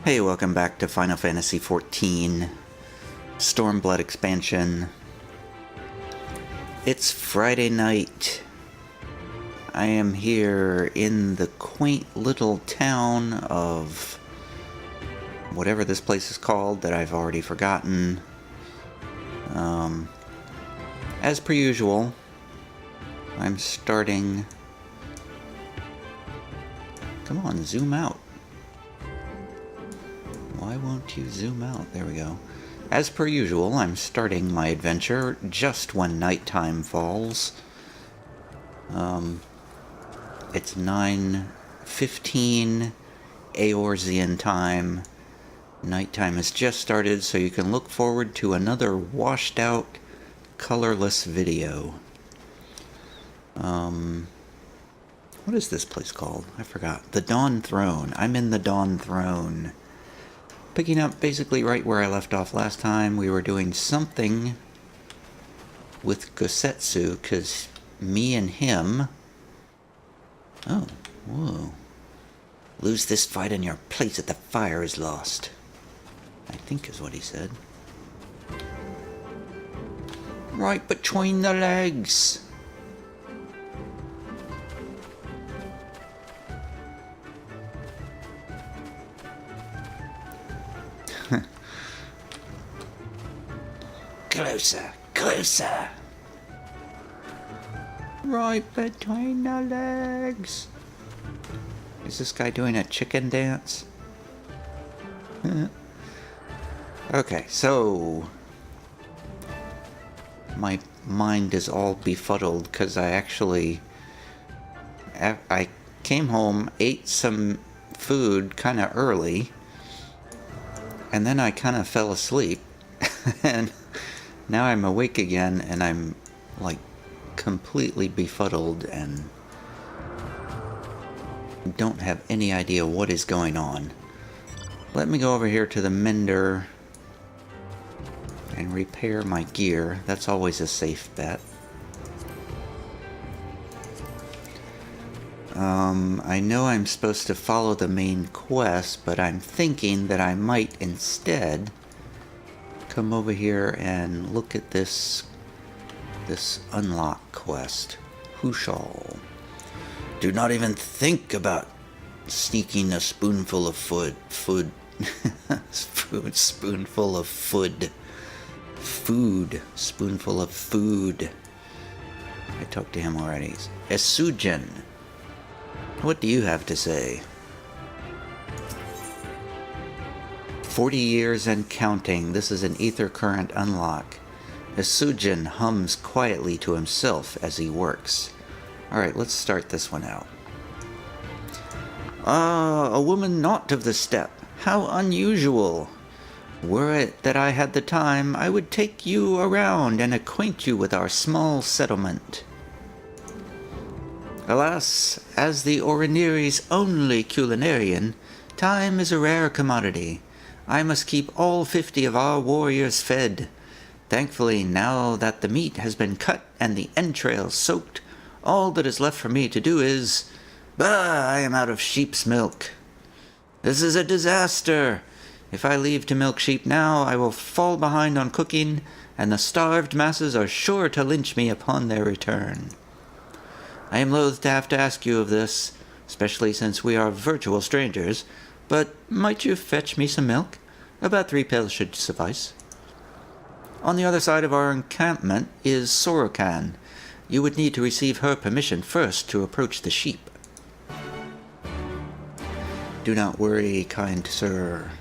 Hey, welcome back to Final Fantasy XIV Stormblood expansion. It's Friday night. I am here in the quaint little town of whatever this place is called that I've already forgotten. As per usual, I'm starting... Come on, zoom out. Why won't you zoom out? There we go. As per usual, I'm starting my adventure just when nighttime falls. It's 9:15 Eorzean time. Nighttime has just started, so you can look forward to another washed out, colorless video. What is this place called? I forgot. The Dawn Throne. I'm in the Dawn Throne. Picking up basically right where I left off last time. We were doing something with Gosetsu, because me and him... Oh, whoa. Lose this fight and your place at the fire is lost. I think is what he said. Right between the legs. Closer, closer. Right between the legs. Is this guy doing a chicken dance? Okay, so... My mind is all befuddled because I came home, ate some food kind of early, and then I kind of fell asleep. And now I'm awake again, and I'm, like, completely befuddled and don't have any idea what is going on. Let me go over here to the mender and repair my gear. That's always a safe bet. I know I'm supposed to follow the main quest, but I'm thinking that I might instead come over here and look at this unlock quest. Hushal. Do not even think about sneaking a spoonful of food. Spoonful of food. Spoonful of food. I talked to him already. Esujin. What do you have to say? 40 years and counting. This is an ether current unlock. Esujin hums quietly to himself as he works. Alright, let's start this one out. Ah, a woman not of the steppe. How unusual. Were it that I had the time, I would take you around and acquaint you with our small settlement. Alas, as the Oriniri's only culinarian, time is a rare commodity. I must keep all 50 of our warriors fed. Thankfully, now that the meat has been cut and the entrails soaked, all that is left for me to do is... Bah, I am out of sheep's milk. This is a disaster. If I leave to milk sheep now, I will fall behind on cooking, and the starved masses are sure to lynch me upon their return. I am loath to have to ask you of this, especially since we are virtual strangers, but might you fetch me some milk? About 3 pails should suffice. On the other side of our encampment is Sorokan. You would need to receive her permission first to approach the sheep. Do not worry, kind sir,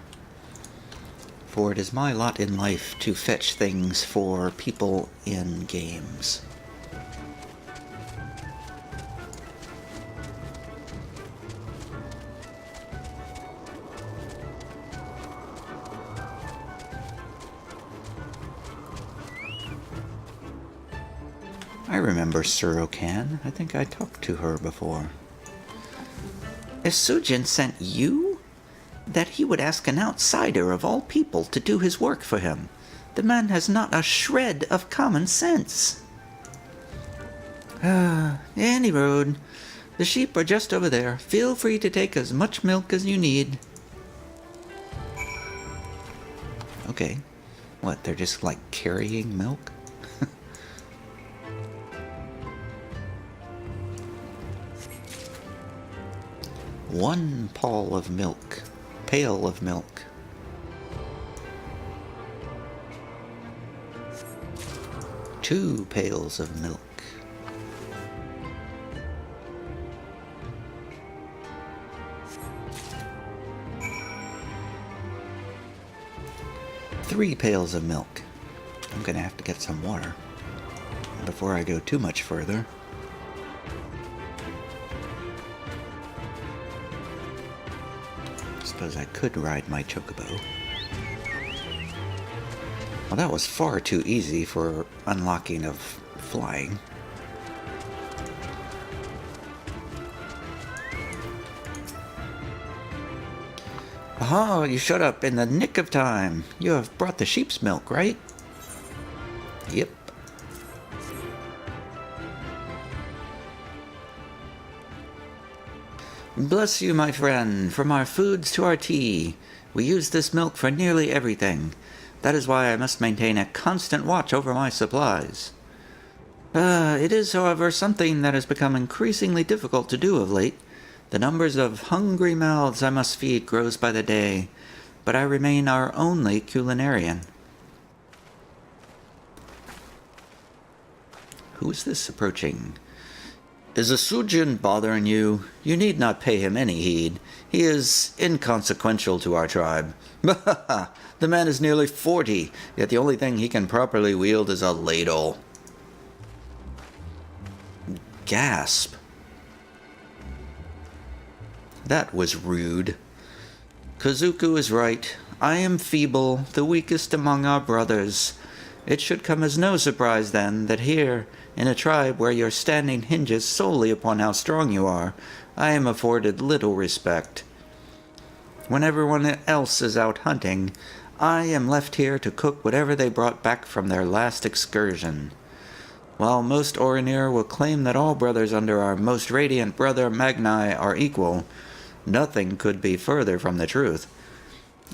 for it is my lot in life to fetch things for people in games. I remember Sorokan. I think I talked to her before. Esujin sent you? That he would ask an outsider of all people to do his work for him. The man has not a shred of common sense. Any road. The sheep are just over there. Feel free to take as much milk as you need. Okay. What, they're just like carrying milk? One pail of milk. 2 pails of milk. Three pails of milk. I'm gonna have to get some water before I go too much further. Suppose I could ride my chocobo. Well, that was far too easy for unlocking of flying. Aha, you showed up in the nick of time. You have brought the sheep's milk, right? Yep. Bless you, my friend. From our foods to our tea, we use this milk for nearly everything. That is why I must maintain a constant watch over my supplies. It is, however, something that has become increasingly difficult to do of late. The numbers of hungry mouths I must feed grows by the day, but I remain our only culinarian. Who is this approaching? Is a Sujin bothering you? You need not pay him any heed. He is inconsequential to our tribe. The man is nearly 40, yet the only thing he can properly wield is a ladle. Gasp. That was rude. Kazuku is right. I am feeble, the weakest among our brothers. It should come as no surprise, then, that here, in a tribe where your standing hinges solely upon how strong you are, I am afforded little respect. When everyone else is out hunting, I am left here to cook whatever they brought back from their last excursion. While most Orinir will claim that all brothers under our most radiant brother Magni are equal, nothing could be further from the truth.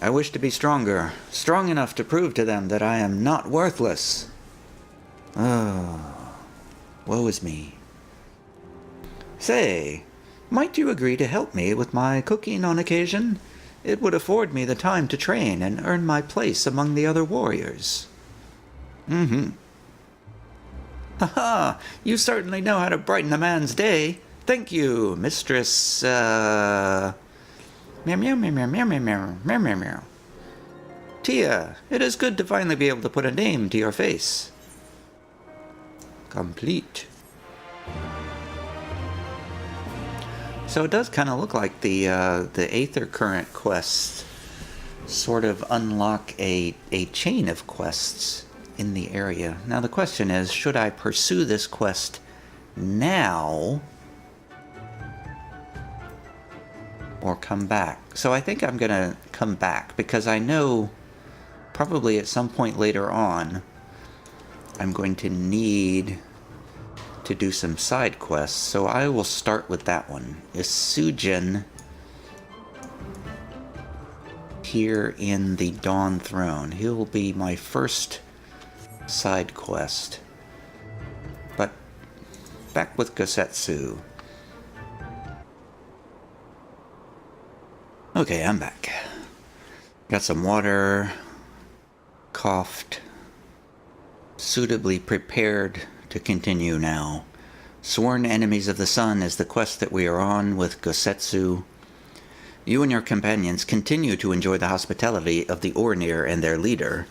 I wish to be stronger, strong enough to prove to them that I am not worthless. Oh, woe is me. Say, might you agree to help me with my cooking on occasion? It would afford me the time to train and earn my place among the other warriors. Ha! You certainly know how to brighten a man's day. Thank you, Mistress, Meow meow meow meow meow meow meow meow meow meow. Tia, it is good to finally be able to put a name to your face. Complete. So it does kind of look like the Aether Current quests sort of unlock a chain of quests in the area. Now the question is, should I pursue this quest now or come back? So I think I'm gonna come back because I know probably at some point later on I'm going to need to do some side quests, so I will start with that one. Is Sujin here in the Dawn Throne? He'll be my first side quest. But back with Gosetsu. Okay, I'm back. Got some water, coughed, suitably prepared to continue now. Sworn Enemies of the Sun is the quest that we are on with Gosetsu. You and your companions continue to enjoy the hospitality of the Orinir and their leader,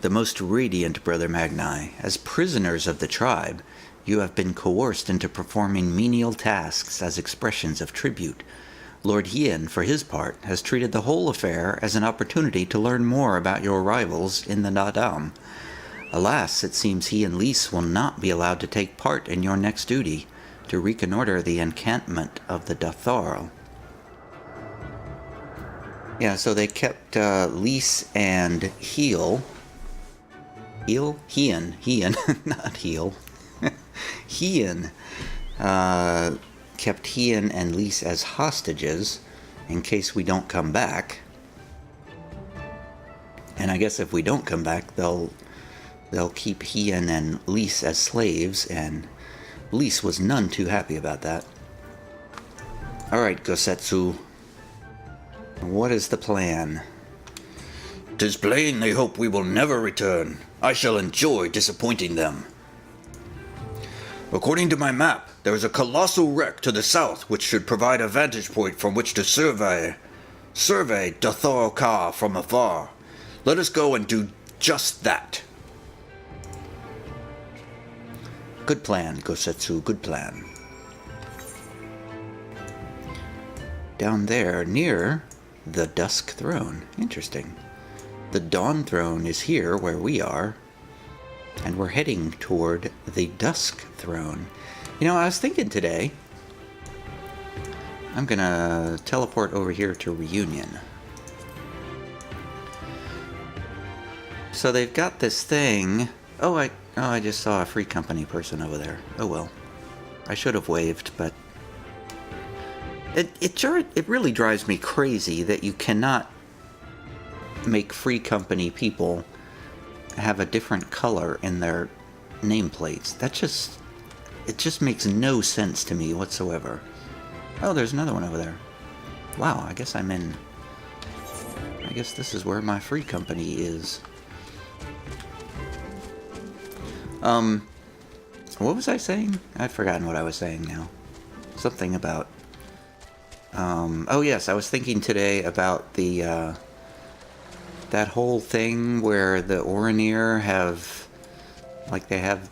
the most radiant Brother Magni. As prisoners of the tribe, you have been coerced into performing menial tasks as expressions of tribute. Lord Hien, for his part, has treated the whole affair as an opportunity to learn more about your rivals in the Nadam. Alas, it seems he and Lys will not be allowed to take part in your next duty, to reconnoiter the encampment of the Datharl. Yeah, so they kept Lys and Hien, not Heel. Hien kept Hien and Lys as hostages in case we don't come back. And I guess if we don't come back, they'll keep Hien and Lys as slaves, and Lys was none too happy about that. Alright, Gosetsu. What is the plan? 'Tis plain they hope we will never return. I shall enjoy disappointing them. According to my map, there is a colossal wreck to the south which should provide a vantage point from which to survey Dathor Ka from afar. Let us go and do just that. Good plan, Gosetsu, good plan. Down there, near the Dusk Throne. Interesting. The Dawn Throne is here, where we are. And we're heading toward the Dusk Throne. You know, I was thinking today, I'm gonna teleport over here to Reunion. So they've got this thing. Oh, I just saw a Free Company person over there. Oh well. I should have waved, but it really drives me crazy that you cannot make Free Company people have a different color in their nameplates. It just makes no sense to me whatsoever. Oh, there's another one over there. Wow, I guess this is where my Free Company is. What was I saying? I've forgotten what I was saying now. Something about... oh yes, I was thinking today about the, that whole thing where the Orinir have... they have,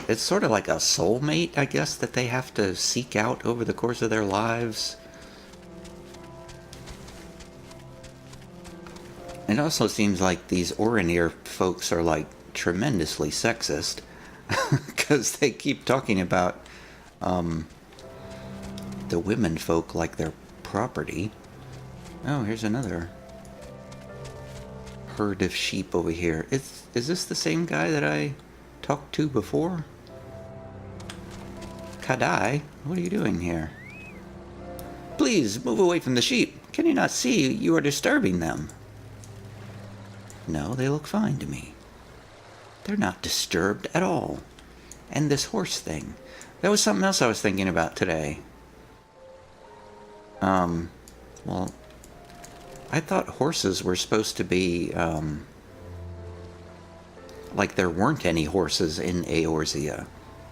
it's sort of like a soulmate, I guess, that they have to seek out over the course of their lives. It also seems like these Orinir folks are, tremendously sexist. Because they keep talking about the women folk like their property. Oh, here's another herd of sheep over here. Is this the same guy that I talked to before? Kadai, what are you doing here? Please, move away from the sheep. Can you not see you are disturbing them? No, they look fine to me. They're not disturbed at all. And this horse thing. That was something else I was thinking about today. Well, I thought horses were supposed to be, there weren't any horses in Eorzea.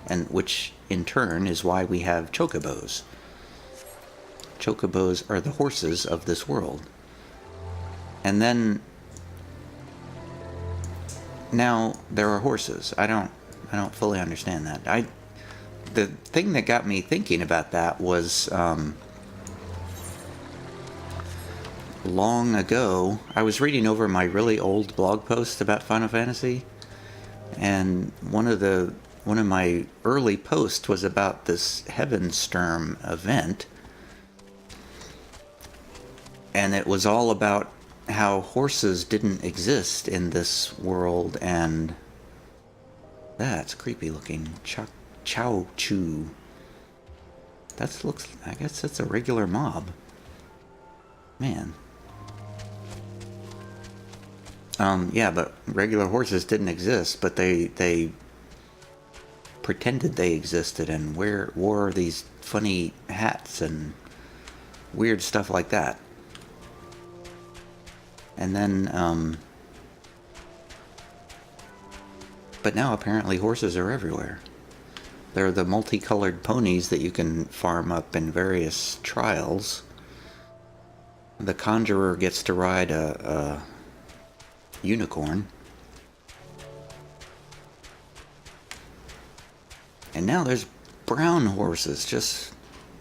And which, in turn, is why we have chocobos. Chocobos are the horses of this world. And then... now there are horses. I don't fully understand that. The thing that got me thinking about that was long ago I was reading over my really old blog post about Final Fantasy, and one of my early posts was about this Heavensturm event, and it was all about how horses didn't exist in this world, and that's creepy looking. Chow Chu. I guess that's a regular mob. Man. Yeah, but regular horses didn't exist, but they pretended they existed and wore these funny hats and weird stuff like that. And then, but now apparently horses are everywhere. They're the multicolored ponies that you can farm up in various trials. The conjurer gets to ride a unicorn. And now there's brown horses just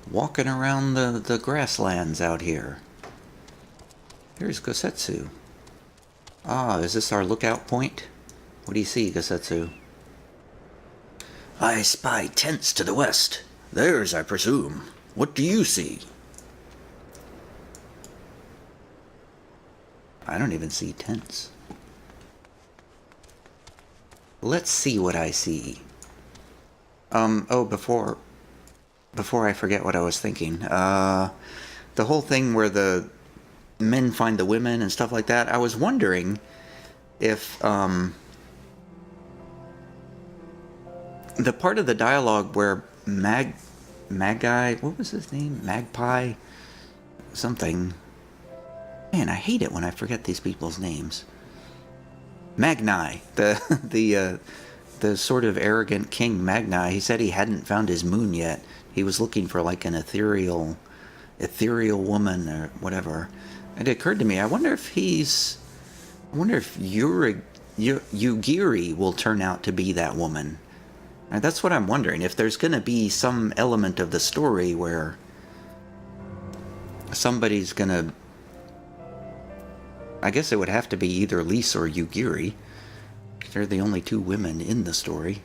walking around the grasslands out here. Here's Gosetsu. Ah, is this our lookout point? What do you see, Gosetsu? I spy tents to the west. Theirs, I presume. What do you see? I don't even see tents. Let's see what I see. Oh, before I forget what I was thinking. The whole thing where the men find the women and stuff like that. I was wondering if the part of the dialogue where Magi, what was his name? Magpie? Something. Man, I hate it when I forget these people's names. Magni, the sort of arrogant king Magni, he said he hadn't found his moon yet. He was looking for like an ethereal woman or whatever. It occurred to me, I wonder if Yugiri will turn out to be that woman. And that's what I'm wondering, if there's going to be some element of the story where somebody's going to... I guess it would have to be either Lise or Yugiri. They're the only two women in the story.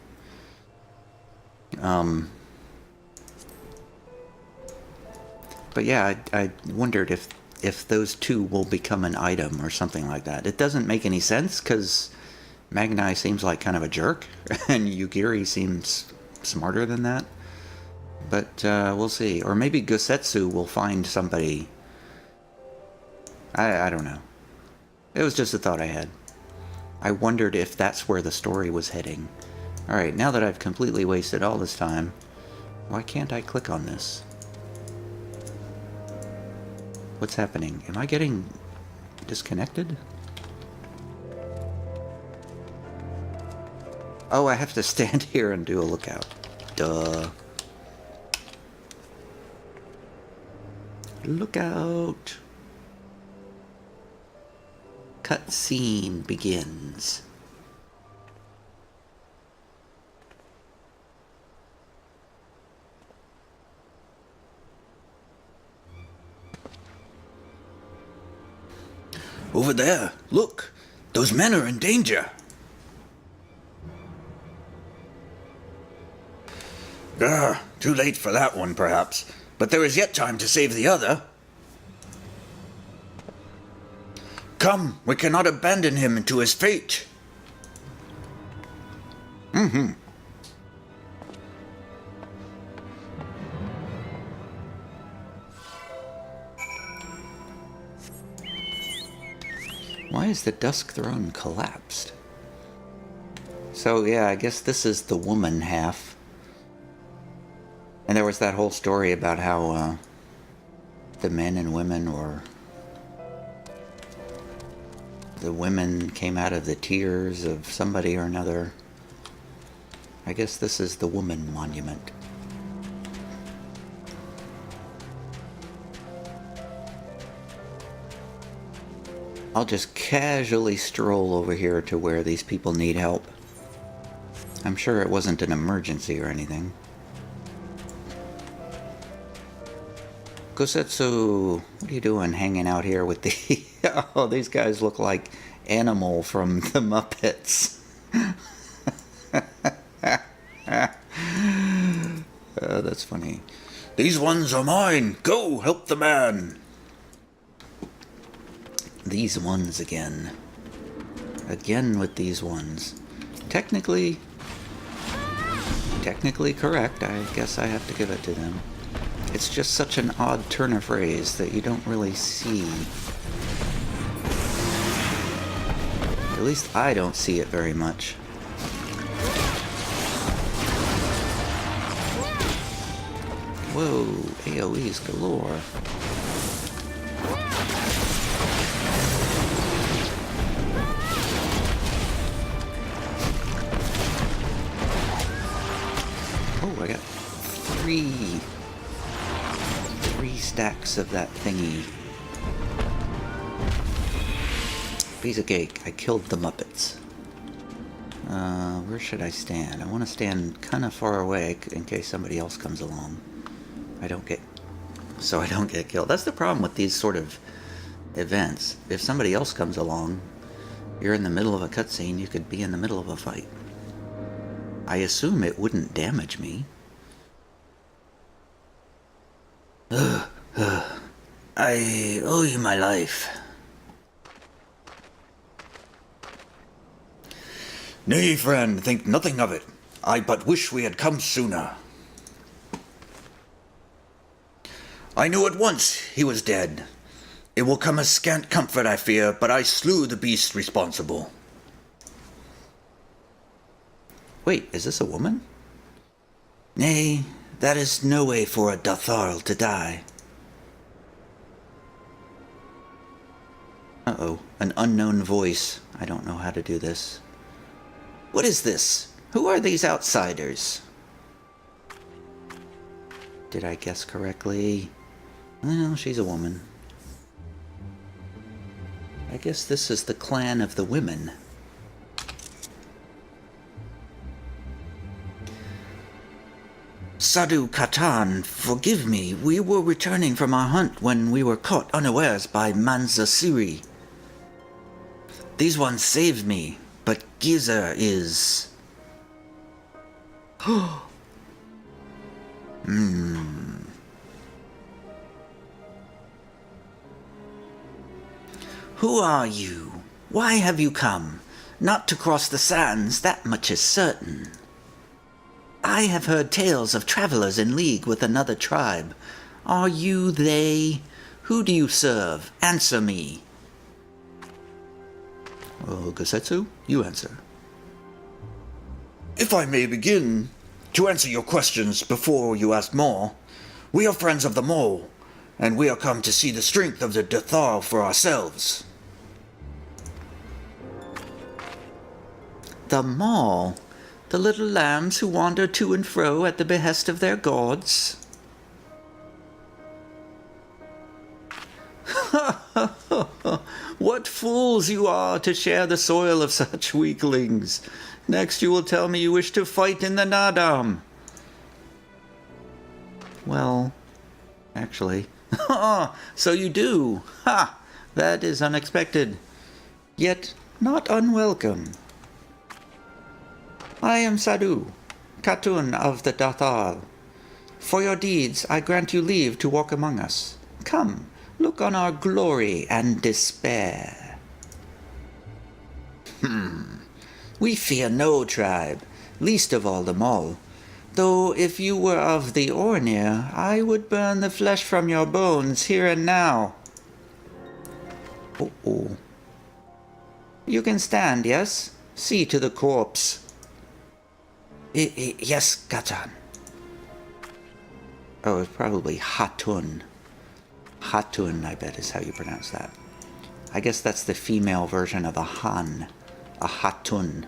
But yeah, I wondered if those two will become an item or something like that. It doesn't make any sense, because Magni seems like kind of a jerk, and Yugiri seems smarter than that. But we'll see. Or maybe Gosetsu will find somebody. I don't know. It was just a thought I had. I wondered if that's where the story was heading. Alright, now that I've completely wasted all this time, why can't I click on this? What's happening? Am I getting disconnected? Oh, I have to stand here and do a lookout. Duh. Lookout. Cutscene begins. Over there, look! Those men are in danger! Too late for that one, perhaps. But there is yet time to save the other. Come, we cannot abandon him to his fate. Why is the Dusk Throne collapsed? So yeah, I guess this is the woman half. And there was that whole story about how the men and women, or the women came out of the tears of somebody or another. I guess this is the woman monument. I'll just casually stroll over here to where these people need help. I'm sure it wasn't an emergency or anything. Gosetsu, what are you doing hanging out here with the... Oh, these guys look like Animal from the Muppets. That's funny. These ones are mine. Go, help the man. These ones again. Again with these ones. Technically correct. I guess I have to give it to them. It's just such an odd turn of phrase that you don't really see. At least I don't see it very much. Whoa, AoEs galore. Oh, I got three stacks of that thingy. Piece of cake. I killed the Muppets. Where should I stand? I want to stand kind of far away in case somebody else comes along. So I don't get killed. That's the problem with these sort of events. If somebody else comes along, you're in the middle of a cutscene, you could be in the middle of a fight. I assume it wouldn't damage me. I owe you my life. Nay, friend, think nothing of it. I but wish we had come sooner. I knew at once he was dead. It will come as scant comfort, I fear, but I slew the beast responsible. Wait, is this a woman? Nay, that is no way for a Datharl to die. Uh-oh, an unknown voice. I don't know how to do this. What is this? Who are these outsiders? Did I guess correctly? Well, she's a woman. I guess this is the clan of the women. Sadhu Katan, forgive me. We were returning from our hunt when we were caught unawares by Manza Siri. These ones saved me, but Giza is... Who are you? Why have you come? Not to cross the sands, that much is certain. I have heard tales of travelers in league with another tribe. Are you they? Who do you serve? Answer me. Well, Gosetsu, you answer. If I may begin, to answer your questions before you ask more, we are friends of the mole, and we are come to see the strength of the Dathar for ourselves. The Maul? The little lambs who wander to and fro at the behest of their gods? What fools you are to share the soil of such weaklings. Next you will tell me you wish to fight in the Nadam. Well, actually. So you do. Ha! That is unexpected. Yet not unwelcome. I am Sadhu, Khatun of the Dathal. For your deeds, I grant you leave to walk among us. Come, look on our glory and despair. We fear no tribe, least of all the Mole. Though if you were of the Ornir, I would burn the flesh from your bones here and now. Oh. You can stand, yes? See to the corpse. Yes, Katan. Oh, it's probably Hatun. Hatun, I bet, is how you pronounce that. I guess that's the female version of a Han. A Hatun.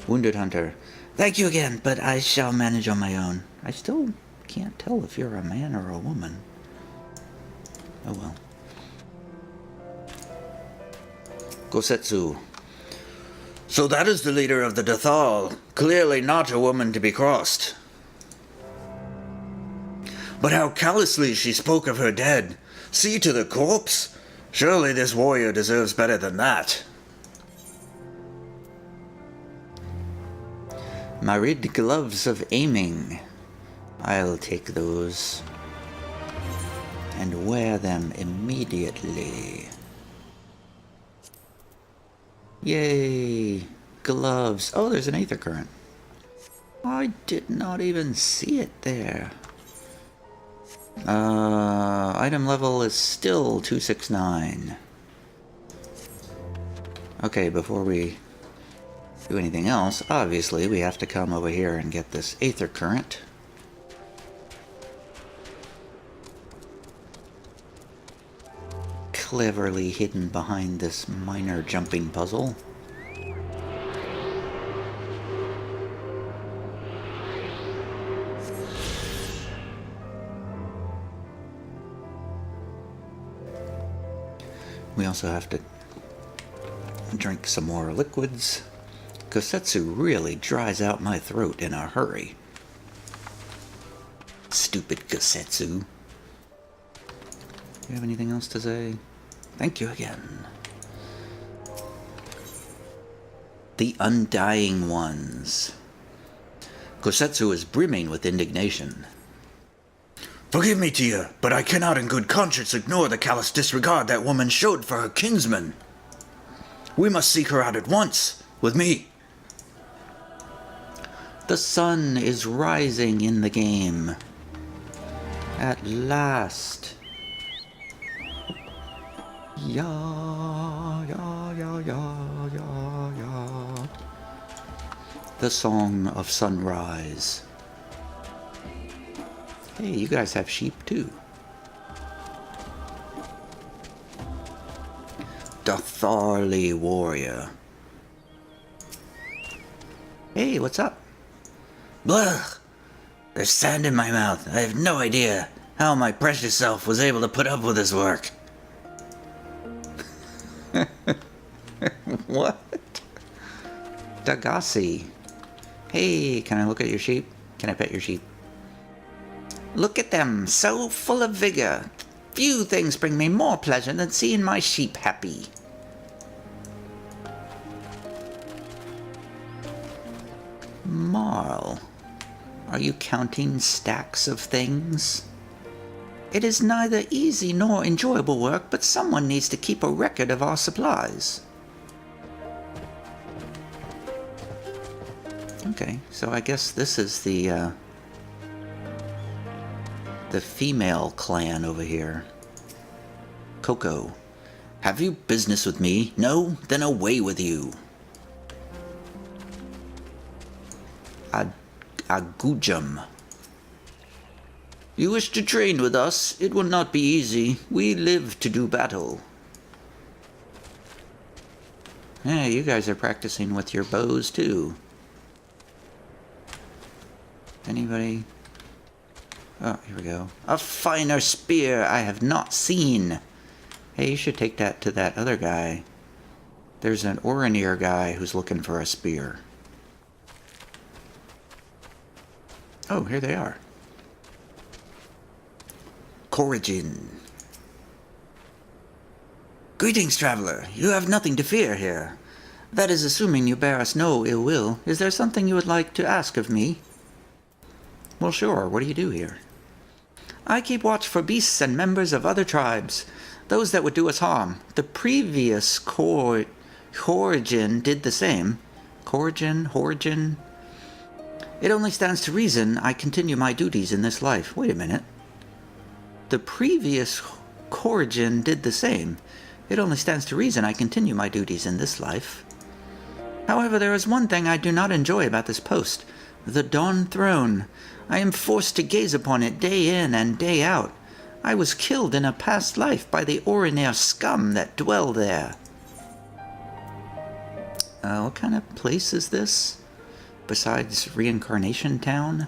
Wounded Hunter. Thank you again, but I shall manage on my own. I still can't tell if you're a man or a woman. Oh well. Gosetsu. So that is the leader of the Dathal. Clearly not a woman to be crossed. But how callously she spoke of her dead. See to the corpse? Surely this warrior deserves better than that. Marid gloves of aiming. I'll take those. And wear them immediately. Yay! Gloves. Oh, there's an Aether Current. I did not even see it there. Item level is still 269. Okay, before we do anything else, obviously we have to come over here and get this Aether Current. Cleverly hidden behind this minor jumping puzzle. We also have to drink some more liquids. Gosetsu really dries out my throat in a hurry. Stupid Gosetsu. Do you have anything else to say? Thank you again. The Undying Ones. Gosetsu is brimming with indignation. Forgive me, Tia, but I cannot in good conscience ignore the callous disregard that woman showed for her kinsman. We must seek her out at once, with me. The sun is rising in the game. At last. Ya, ya, ya, ya, ya, ya. The Song of Sunrise. Hey, you guys have sheep too. Dotharli Warrior. Hey, what's up? Blah! There's sand in my mouth. I have no idea how my precious self was able to put up with this work. What? Dagasi. Hey, can I look at your sheep? Can I pet your sheep? Look at them, so full of vigor. Few things bring me more pleasure than seeing my sheep happy. Marl, are you counting stacks of things? It is neither easy nor enjoyable work, but someone needs to keep a record of our supplies. Okay, so I guess this is the female clan over here. Coco. Have you business with me? No? Then away with you. Agujum. You wish to train with us? It will not be easy. We live to do battle. Yeah, you guys are practicing with your bows too. Anybody? Oh, here we go. A finer spear I have not seen. Hey, you should take that to that other guy. There's an Oranir guy who's looking for a spear. Oh, here they are. Corrigan. Greetings, traveler. You have nothing to fear here. That is assuming you bear us no ill will. Is there something you would like to ask of me? Well, sure. What do you do here? I keep watch for beasts and members of other tribes, those that would do us harm. The previous Corrigan did the same. Corrigan? It only stands to reason I continue my duties in this life. Wait a minute. The previous Corrigan did the same. It only stands to reason I continue my duties in this life. However, there is one thing I do not enjoy about this post. The Dawn Throne. I am forced to gaze upon it day in and day out. I was killed in a past life by the Oranir scum that dwell there. What kind of place is this? Besides Reincarnation Town?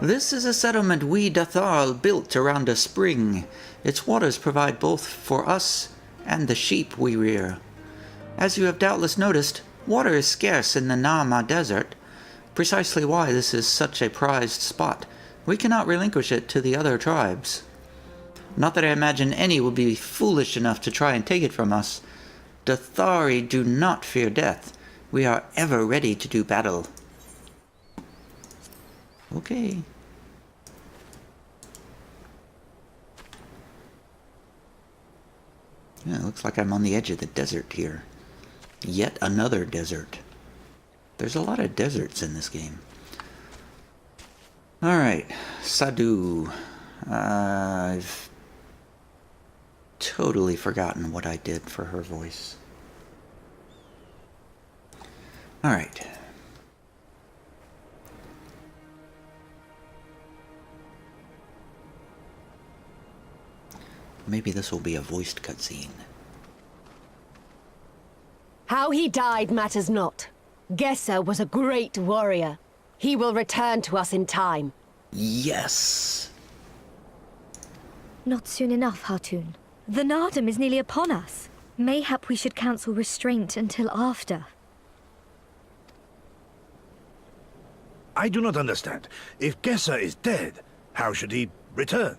This is a settlement we Dathal built around a spring. Its waters provide both for us and the sheep we rear. As you have doubtless noticed, water is scarce in the Nama Desert. Precisely why this is such a prized spot. We cannot relinquish it to the other tribes. Not that I imagine any will be foolish enough to try and take it from us. Dathari do not fear death. We are ever ready to do battle. Okay. Yeah, it looks like I'm on the edge of the desert here. Yet another desert. There's a lot of deserts in this game. Alright, Sadhu. I've totally forgotten what I did for her voice. Alright. Maybe this will be a voiced cutscene. How he died matters not. Gesser was a great warrior. He will return to us in time. Yes. Not soon enough, Hartun. The Nardum is nearly upon us. Mayhap we should cancel restraint until after. I do not understand. If Gesser is dead, how should he return?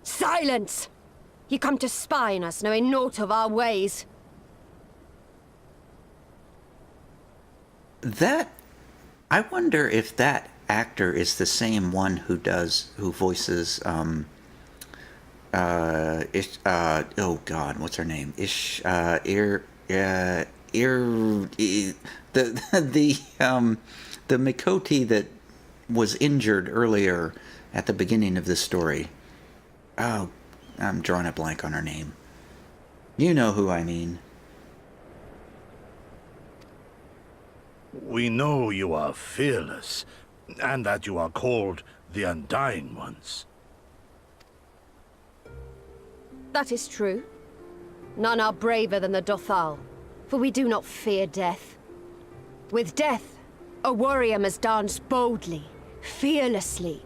Silence! You come to spy on us, knowing naught of our ways. I wonder if that actor is the same one who voices, oh God, what's her name? The Mikoti that was injured earlier at the beginning of the story. Oh I'm drawing a blank on her name. You know who I mean. We know you are fearless, and that you are called the Undying Ones. That is true. None are braver than the Dothal, for we do not fear death. With death, a warrior must dance boldly, fearlessly,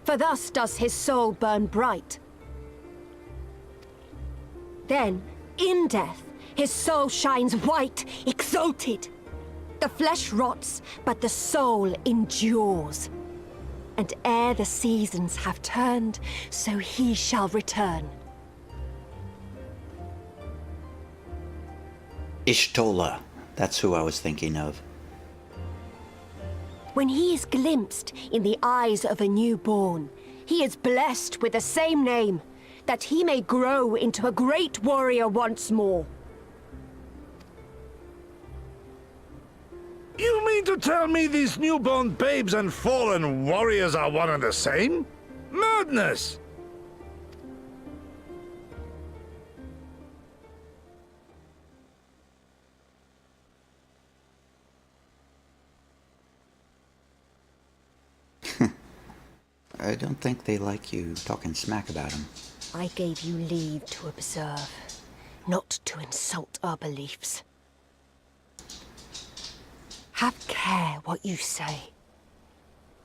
for thus does his soul burn bright. Then, in death, his soul shines white, exalted. The flesh rots, but the soul endures. And ere the seasons have turned, so he shall return. Ishtola. That's who I was thinking of. When he is glimpsed in the eyes of a newborn, he is blessed with the same name, that he may grow into a great warrior once more. You mean to tell me these newborn babes and fallen warriors are one and the same? Madness! I don't think they like you talking smack about him. I gave you leave to observe, not to insult our beliefs. Have care what you say.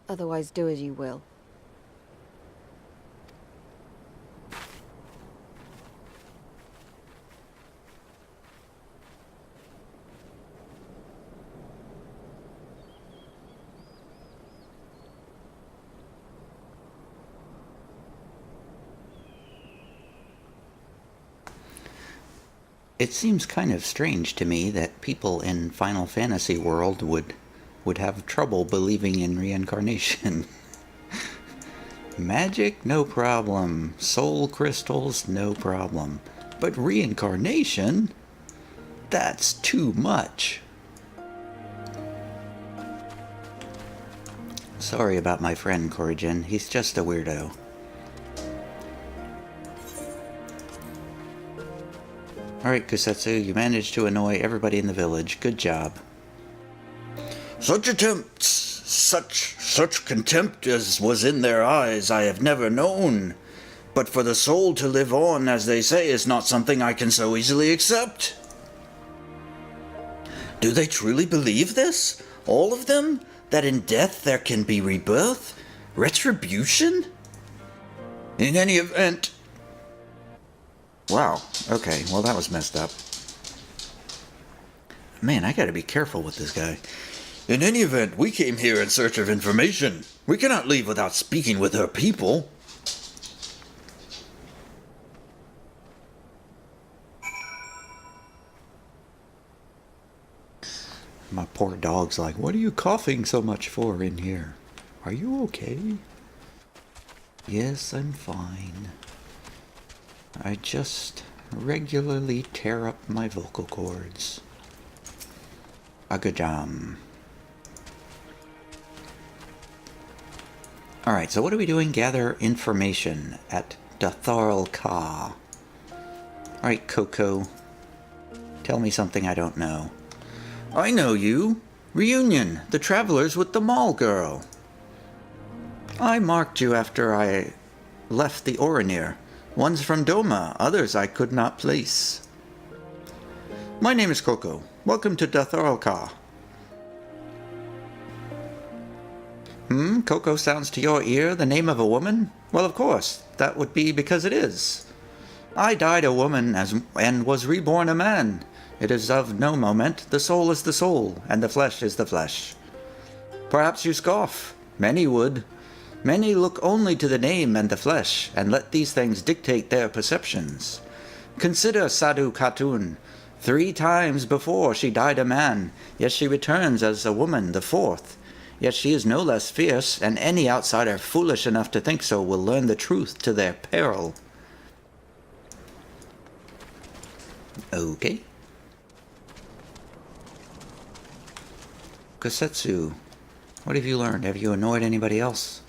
Otherwise, do as you will. It seems kind of strange to me that people in Final Fantasy world would have trouble believing in reincarnation. Magic, no problem. Soul crystals, no problem. But reincarnation? That's too much. Sorry about my friend, Corrigan. He's just a weirdo. Alright, Kusetsu, you managed to annoy everybody in the village. Good job. Such attempts, such contempt as was in their eyes I have never known. But for the soul to live on, as they say, is not something I can so easily accept. Do they truly believe this? All of them? That in death there can be rebirth? Retribution? In any event... Wow, okay, well that was messed up. Man, I gotta be careful with this guy. In any event, we came here in search of information. We cannot leave without speaking with her people. My poor dog's like, what are you coughing so much for in here? Are you okay? Yes, I'm fine. I just regularly tear up my vocal cords. Agajam. Alright, so what are we doing? Gather information at Datharl Ka. Alright, Coco. Tell me something I don't know. I know you. Reunion, the travelers with the mall girl. I marked you after I left the Orinir. One's from Doma, others I could not place. My name is Coco. Welcome to Datharl Ka. Coco sounds to your ear the name of a woman? Well, of course, that would be because it is. I died a woman and was reborn a man. It is of no moment. The soul is the soul, and the flesh is the flesh. Perhaps you scoff. Many would. Many look only to the name and the flesh, and let these things dictate their perceptions. Consider Sadhu Khatun. 3 times before she died a man, yet she returns as a woman the 4th. Yet she is no less fierce, and any outsider foolish enough to think so will learn the truth to their peril. Okay. Kusetsu, what have you learned? Have you annoyed anybody else?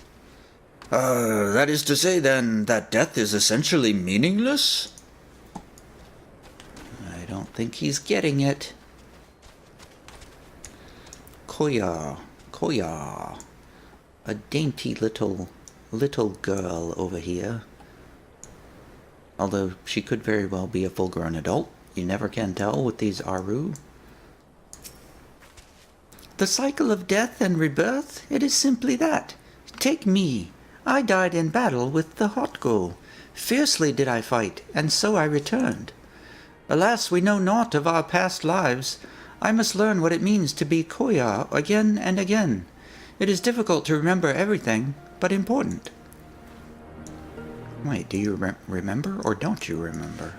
That is to say, then, that death is essentially meaningless? I don't think he's getting it. Koya. A dainty little girl over here. Although she could very well be a full-grown adult. You never can tell with these Aru. The cycle of death and rebirth, it is simply that. Take me. I died in battle with the Hotgo. Fiercely did I fight, and so I returned. Alas, we know naught of our past lives. I must learn what it means to be Koya again and again. It is difficult to remember everything, but important. Wait, do you remember or don't you remember?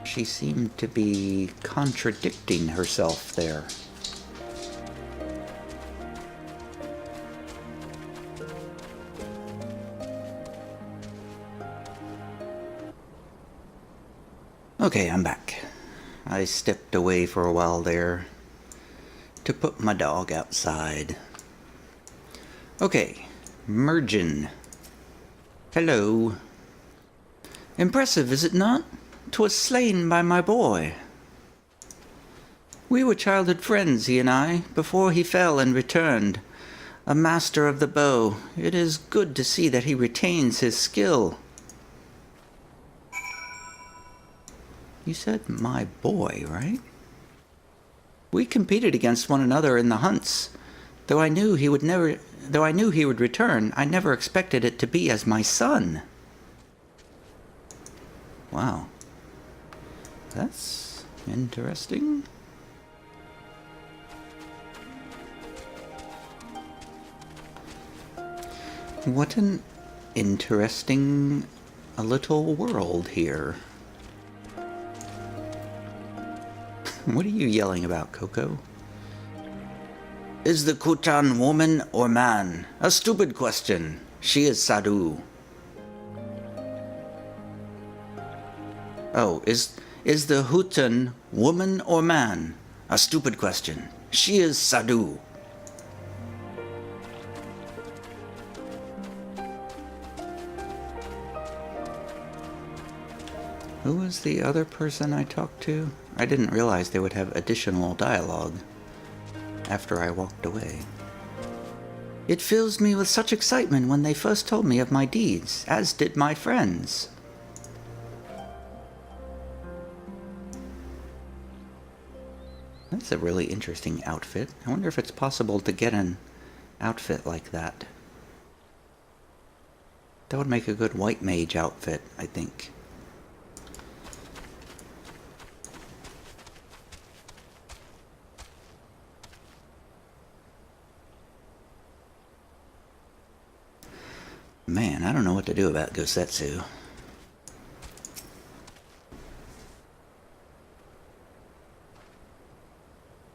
She seemed to be contradicting herself there. Okay, I'm back. I stepped away for a while there to put my dog outside. Okay, Mergen. Hello. Impressive, is it not? 'Twas slain by my boy. We were childhood friends, he and I, before he fell and returned. A master of the bow. It is good to see that he retains his skill. You said my boy, right? We competed against one another in the hunts. Though I knew he would return, I never expected it to be as my son. Wow. That's interesting. What an interesting little world here. What are you yelling about, Coco? Is the Kutan woman or man? A stupid question. She is Sadhu. Oh, is the Hutan woman or man? A stupid question. She is Sadhu. Who was the other person I talked to? I didn't realize they would have additional dialogue after I walked away. It fills me with such excitement when they first told me of my deeds, as did my friends. That's a really interesting outfit. I wonder if it's possible to get an outfit like that. That would make a good white mage outfit, I think. Man, I don't know what to do about Gosetsu.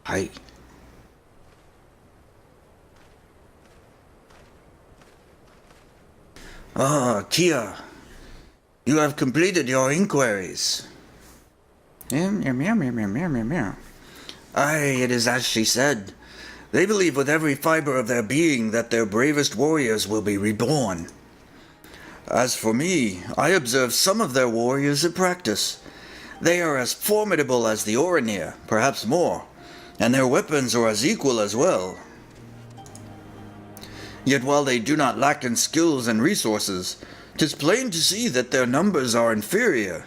Hi. Ah, Kia. You have completed your inquiries. Aye, it is as she said. They believe with every fiber of their being that their bravest warriors will be reborn. As for me, I observe some of their warriors at practice. They are as formidable as the Orinir, perhaps more, and their weapons are as equal as well. Yet while they do not lack in skills and resources, 'tis plain to see that their numbers are inferior.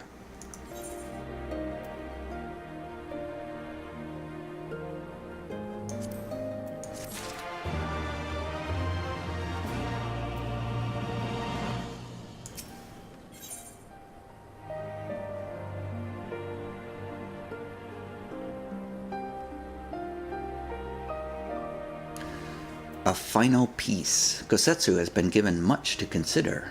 A final piece. Gosetsu has been given much to consider.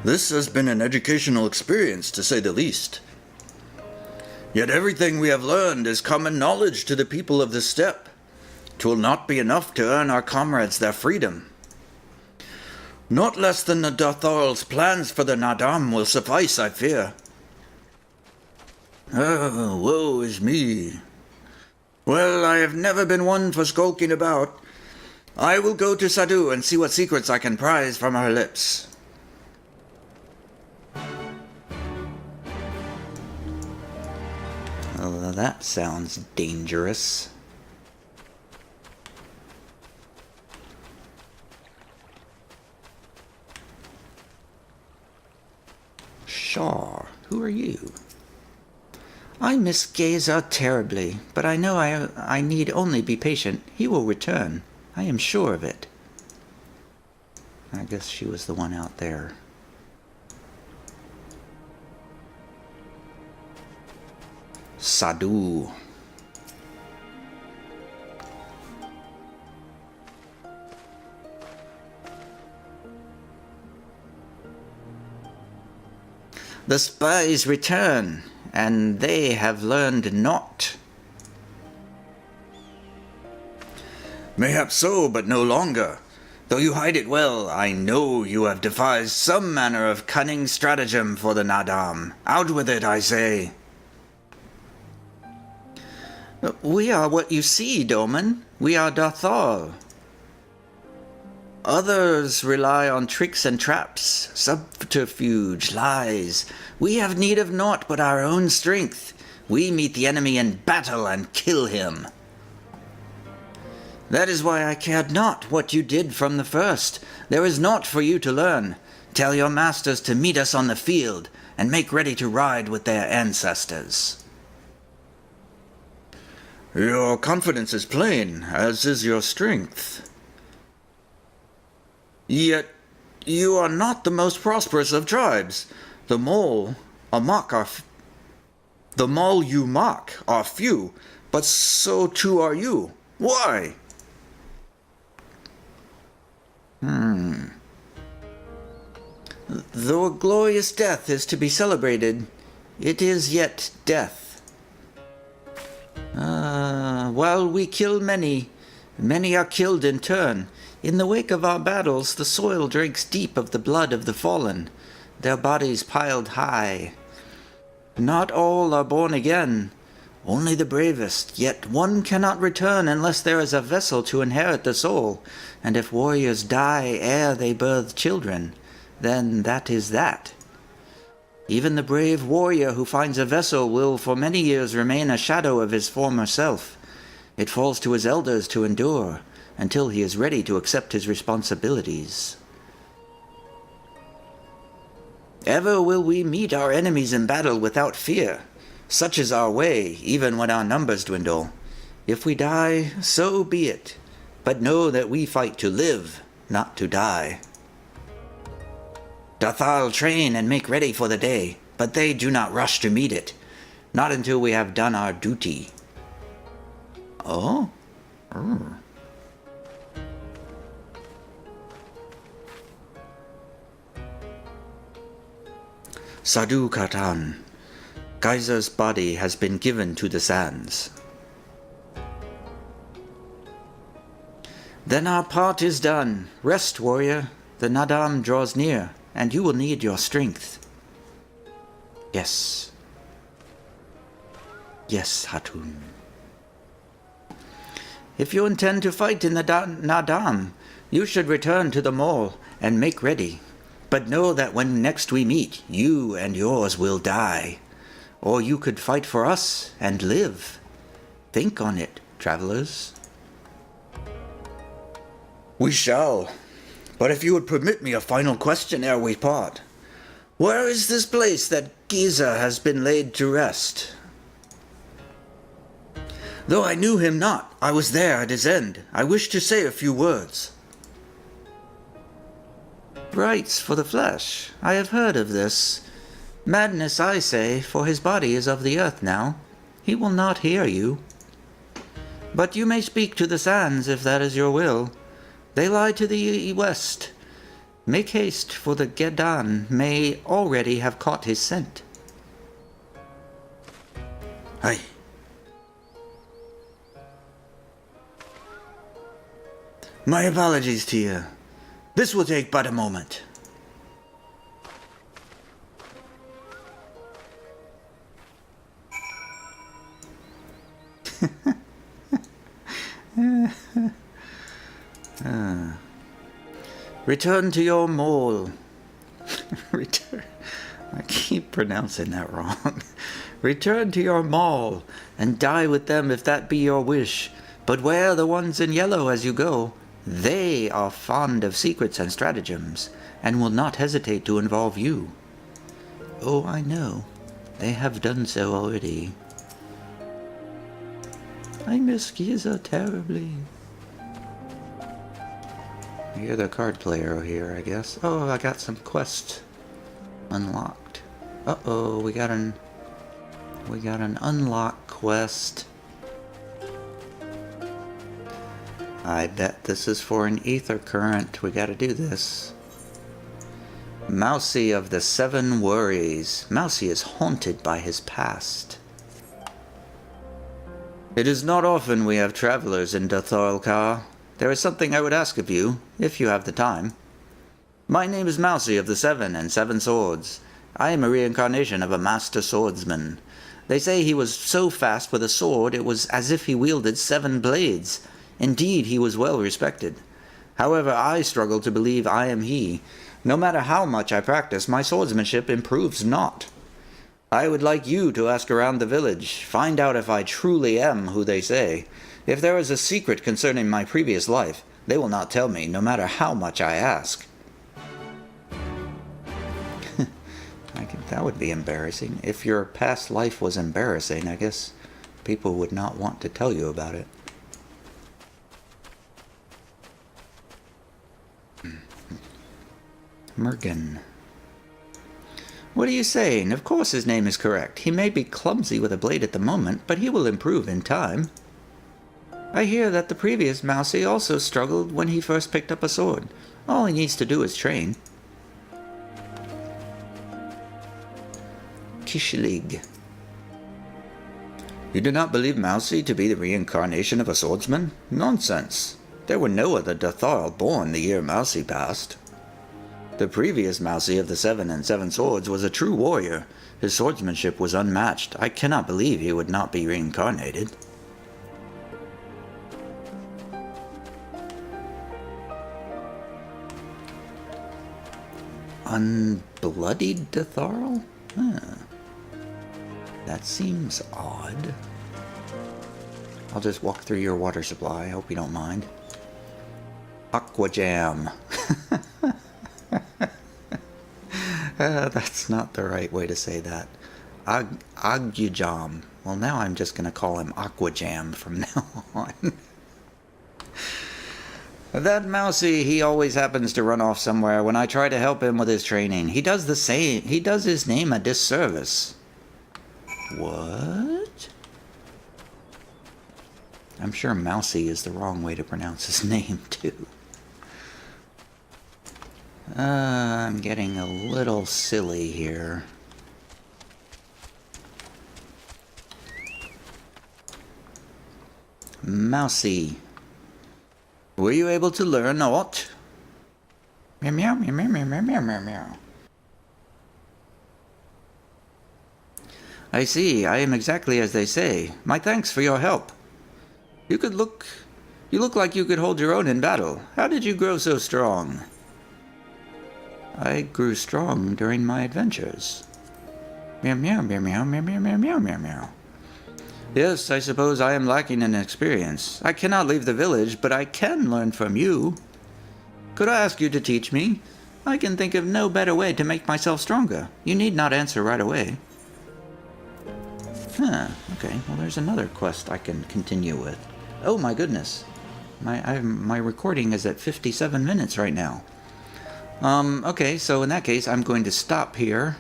This has been an educational experience, to say the least. Yet everything we have learned is common knowledge to the people of this steppe. 'Twill not be enough to earn our comrades their freedom. Not less than the Dotharl's plans for the Nadam will suffice, I fear. Oh, woe is me. Well, I have never been one for skulking about. I will go to Sadu and see what secrets I can prize from her lips. Oh, that sounds dangerous. Shaw, who are you? I miss Gaza terribly, but I know I need only be patient. He will return. I am sure of it. I guess she was the one out there. Sadu. The spies return, and they have learned naught. Mayhap so, but no longer. Though you hide it well, I know you have devised some manner of cunning stratagem for the Nadam. Out with it, I say. We are what you see, Doman. We are Dathal. Others rely on tricks and traps, subterfuge, lies. We have need of naught but our own strength. We meet the enemy in battle and kill him. That is why I cared not what you did from the first. There is naught for you to learn. Tell your masters to meet us on the field, and make ready to ride with their ancestors. Your confidence is plain, as is your strength. Yet you are not the most prosperous of tribes. The Mol you mock are few, but so too are you. Why? Though a glorious death is to be celebrated, it is yet death. While we kill many, many are killed in turn. In the wake of our battles, the soil drinks deep of the blood of the fallen, their bodies piled high. Not all are born again, only the bravest, yet one cannot return unless there is a vessel to inherit the soul, and if warriors die ere they birth children, then that is that. Even the brave warrior who finds a vessel will for many years remain a shadow of his former self. It falls to his elders to endure, until he is ready to accept his responsibilities. Ever will we meet our enemies in battle without fear. Such is our way, even when our numbers dwindle. If we die, so be it. But know that we fight to live, not to die. Dathal train and make ready for the day, but they do not rush to meet it. Not until we have done our duty. Oh? Sadu Katan. Geyser's body has been given to the sands. Then our part is done. Rest, warrior. The Nadam draws near, and you will need your strength. Yes. Yes, Hatun. If you intend to fight in the Nadam, you should return to the mall and make ready. But know that when next we meet, you and yours will die. Or you could fight for us and live. Think on it, travelers. We shall. But if you would permit me a final question ere we part. Where is this place that Giza has been laid to rest? Though I knew him not, I was there at his end. I wish to say a few words. Rites for the flesh. I have heard of this. Madness, I say, for his body is of the earth now. He will not hear you. But you may speak to the sands if that is your will. They lie to the west. Make haste, for the Gedan may already have caught his scent. Aye. My apologies to you. This will take but a moment. Return to your mole. Return. I keep pronouncing that wrong. Return to your mall, and die with them if that be your wish. But wear the ones in yellow as you go. They are fond of secrets and stratagems, and will not hesitate to involve you. Oh, I know. They have done so already. I miss Giza terribly. You're the card player here, I guess. Oh, I got some quests unlocked. Uh-oh, we got an unlock quest. I bet this is for an ether current. We gotta do this. Mousy of the Seven Worries. Mousy is haunted by his past. It is not often we have travelers in Datharlkar. There is something I would ask of you, if you have the time. My name is Mousy of the Seven and Seven Swords. I am a reincarnation of a master swordsman. They say he was so fast with a sword it was as if he wielded 7 blades. Indeed, he was well respected. However, I struggle to believe I am he. No matter how much I practice, my swordsmanship improves not. I would like you to ask around the village, find out if I truly am who they say. If there is a secret concerning my previous life, they will not tell me, no matter how much I ask. That would be embarrassing. If your past life was embarrassing, I guess people would not want to tell you about it. Mergen. What are you saying? Of course his name is correct. He may be clumsy with a blade at the moment, but he will improve in time. I hear that the previous Mousy also struggled when he first picked up a sword. All he needs to do is train. Kishlig. You do not believe Mousy to be the reincarnation of a swordsman? Nonsense. There were no other Datharl born the year Mousy passed. The previous Mousy of the Seven and Seven Swords was a true warrior. His swordsmanship was unmatched. I cannot believe he would not be reincarnated. Unbloodied Datharl? Huh. That seems odd. I'll just walk through your water supply. I hope you don't mind. Aqua Jam. That's not the right way to say that. Agyujam. Well, now I'm just going to call him Aqua Jam from now on. That Mousy, he always happens to run off somewhere when I try to help him with his training. He does the same. He does his name a disservice. What? I'm sure Mousy is the wrong way to pronounce his name, too. I'm getting a little silly here. Mousy. Were you able to learn aught? Meow meow meow meow meow meow meow meow. I see. I am exactly as they say. My thanks for your help. You look like you could hold your own in battle. How did you grow so strong? I grew strong during my adventures. Meow meow meow meow meow meow meow meow meow meow. Yes, I suppose I am lacking in experience. I cannot leave the village, but I can learn from you. Could I ask you to teach me? I can think of no better way to make myself stronger. You need not answer right away. Huh, okay. Well, there's another quest I can continue with. Oh my goodness. My recording is at 57 minutes right now. Okay, so in that case, I'm going to stop here.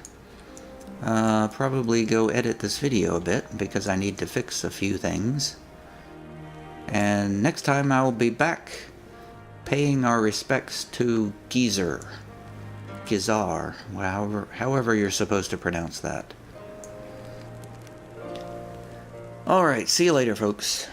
Probably go edit this video a bit, because I need to fix a few things. And next time I will be back paying our respects to Gizar, however you're supposed to pronounce that. Alright, see you later, folks.